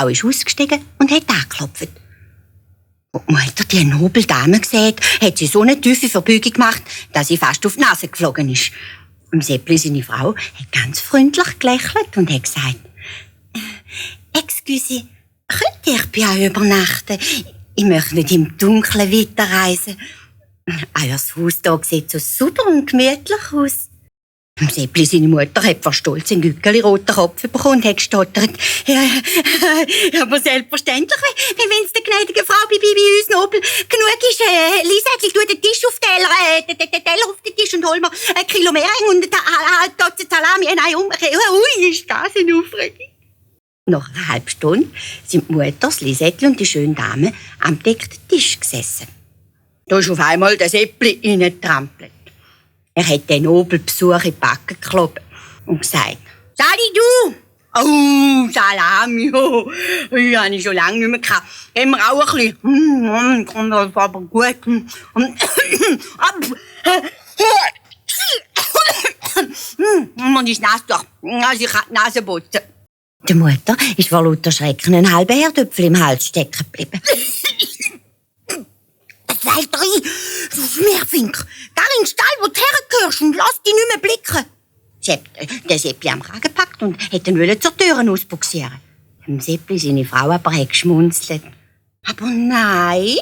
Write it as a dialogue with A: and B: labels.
A: Frau ist ausgestiegen und hat angeklopft. Als die Mutter die Nobeldame gesehen hat sie so eine tiefe Verbeugung gemacht, dass sie fast auf die Nase geflogen ist. Und Seppli, seine Frau, hat ganz freundlich gelächelt und hat gesagt, «Excuse, könnte ich bei euch übernachten? Ich möchte nicht im Dunkeln weiterreisen. Euer Haus hier sieht so super und gemütlich aus.» Seppli, seine Mutter, hat vor Stolz einen gückeli-roten Kopf bekommen und hat gestottert. «Ja, aber selbstverständlich, wenn es der gnädigen Frau bei uns Nobel genug ist. Liesel, tu den Tisch auf den Teller auf den Tisch und hol mir ein Kilo Mering und eine Dotze Salami. Nein, ui, ist das eine Aufregung.» Nach einer halben Stunde sind die Mutter, das Lisettli und die schöne Dame am deckten Tisch gesessen. Da ist auf einmal der Seppli reingetrampelt. Er hat den Nobelbesuch in die Backe geklopft und gesagt, «Sali, du! Oh, Salami, oh, die habe ich schon lange nicht mehr gehabt. Haben wir auch ein bisschen. Kommt das aber gut. Man ist nass doch. Also ich habe die Nase putzen.» Der Mutter ist vor lauter Schrecken ein halber Herdöpfel im Hals stecken geblieben. «Seid rein, du Schmierfink! Geh in den Stall, wo du hergehörst und lass dich nicht mehr blicken!» Der Seppli am Kragen gepackt und hätte ihn zur Tür ausbuxieren. Seppli, seine Frau, aber hat geschmunzelt. «Aber nein,